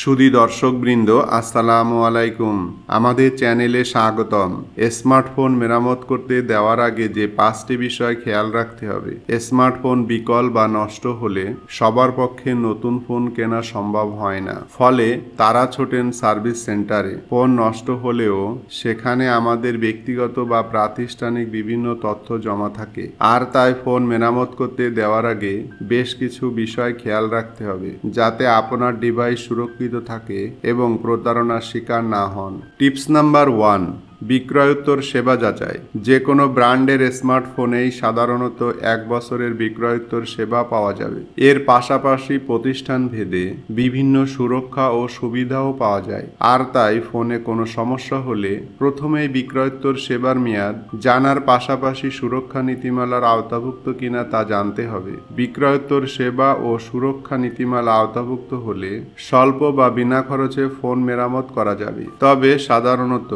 সুধী দর্শকবৃন্দ, আসসালামু আলাইকুম। আমাদের চ্যানেলে স্বাগতম। স্মার্টফোন মেরামত করতে দেওয়ার আগে যে 5টি বিষয় খেয়াল রাখতে হবে। স্মার্টফোন বিকল বা নষ্ট হলে সবার পক্ষে নতুন ফোন কেনা সম্ভব হয় না, ফলে তারা ছোটেন সার্ভিস সেন্টারে। ফোন নষ্ট হলেও সেখানে আমাদের ব্যক্তিগত বা প্রাতিষ্ঠানিক বিভিন্ন তথ্য জমা থাকে, আর তাই ফোন মেরামত করতে দেওয়ার আগে বেশ কিছু বিষয় খেয়াল রাখতে হবে, যাতে আপনার ডিভাইস সুরক্ষিত থাকে এবং প্রতারণার শিকার না হন। টিপস নাম্বার 1, বিক্রয়োত্তর সেবা যাচাই। যে কোনো ব্র্যান্ডের স্মার্টফোনেই সাধারণত 1 বছরের বিক্রয়োত্তর সেবা পাওয়া যাবে। এর পাশাপাশি প্রতিষ্ঠান ভেদে বিভিন্ন সুরক্ষা ও সুবিধাও পাওয়া যায়, আর তাই ফোনে কোনো সমস্যা হলে প্রথমেই বিক্রয়োত্তর সেবার মেয়াদ জানার পাশাপাশি সুরক্ষা নীতিমালার আওতাভুক্ত কিনা তা জানতে হবে। বিক্রয়োত্তর সেবা ও সুরক্ষা নীতিমালা আওতাভুক্ত হলে স্বল্প বা বিনা খরচে ফোন মেরামত করা যাবে। তবে সাধারণত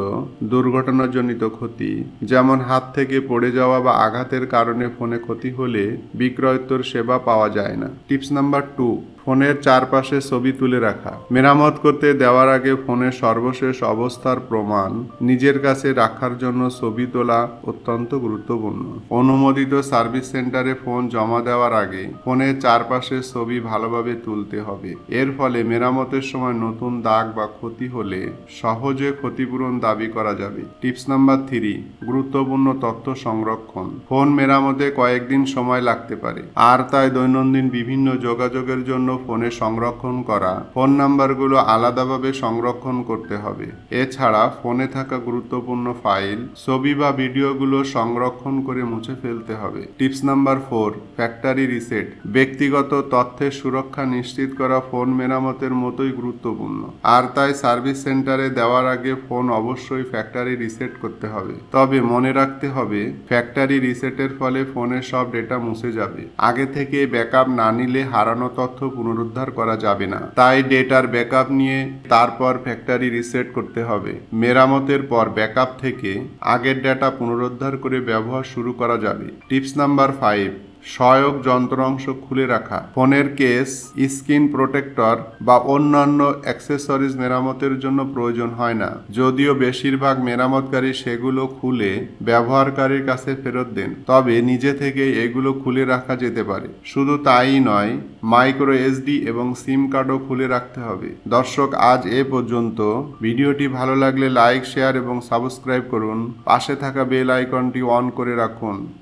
দুর্ঘটনাজনিত ক্ষতি, যেমন হাত থেকে পড়ে যাওয়া বা আঘাতের কারণে ফোনে ক্ষতি হলে বিক্রয়োত্তর সেবা পাওয়া যায় না। টিপস নাম্বার 2, ফোনের চারপাশে ছবি তুলে রাখা। মেরামত করতে দেওয়ার আগে ফোনের সর্বশেষ অবস্থার প্রমাণ নিজের কাছে রাখার জন্য ছবি তোলা অত্যন্ত গুরুত্বপূর্ণ। অনুমোদিত সার্ভিস সেন্টারে ফোন জমা দেওয়ার আগে ফোনের চারপাশে ছবি ভালোভাবে তুলতে হবে। এর ফলে মেরামতের সময় নতুন দাগ বা ক্ষতি হলে সহজে ক্ষতিপূরণ দাবি করা যাবে। টিপস নাম্বার 3, গুরুত্বপূর্ণ তথ্য সংরক্ষণ। ফোন মেরামতে কয়েকদিন সময় লাগতে পারে, আর তাই দৈনন্দিন বিভিন্ন যোগাযোগের জন্য ফোনে সংরক্ষণ করা ফোন নাম্বারগুলো আলাদাভাবে সংরক্ষণ করতে হবে। এছাড়া ফোনে থাকা গুরুত্বপূর্ণ ফাইল, ছবি বা ভিডিওগুলো সংরক্ষণ করে মুছে ফেলতে হবে। Tips number 4, factory reset. ব্যক্তিগত তথ্যের সুরক্ষা নিশ্চিত করা ফোন মেরামতের মতোই গুরুত্বপূর্ণ, আর তাই সার্ভিস সেন্টারে দেওয়ার আগে ফোন অবশ্যই ফ্যাক্টরি রিসেট করতে হবে। তবে মনে রাখতে হবে, ফ্যাক্টরি রিসেটের ফলে ফোনের সব ডেটা মুছে যাবে। আগে থেকে ব্যাকআপ না নিলে হারানো তথ্য পুনরুদ্ধার করা যাবে না, তাই ডেটার ব্যাকআপ নিয়ে তারপর ফ্যাক্টরি রিসেট করতে হবে। মেরামতের পর ব্যাকআপ থেকে আগের ডেটা পুনরুদ্ধার করে ব্যবহার শুরু করা যাবে। টিপস নাম্বার 5, সহায়ক যন্ত্রাংশ খুলে রাখা। ফোনের কেস, স্ক্রিন প্রোটেক্টর বা অন্যান্য অ্যাক্সেসরিজ মেরামতের জন্য প্রয়োজন হয় না, যদিও বেশিরভাগ মেরামতকারী সেগুলো খুলে ব্যবহারকারীর কাছে ফেরত দেন। তবে নিজে থেকে এগুলো খুলে রাখা যেতে পারে। শুধু তাই নয়, মাইক্রো এসডি এবং সিম কার্ডও খুলে রাখতে হবে। দর্শক, আজ এ পর্যন্ত। ভিডিওটি ভালো লাগলে লাইক, শেয়ার এবং সাবস্ক্রাইব করুন। পাশে থাকা বেল আইকনটি অন করে রাখুন।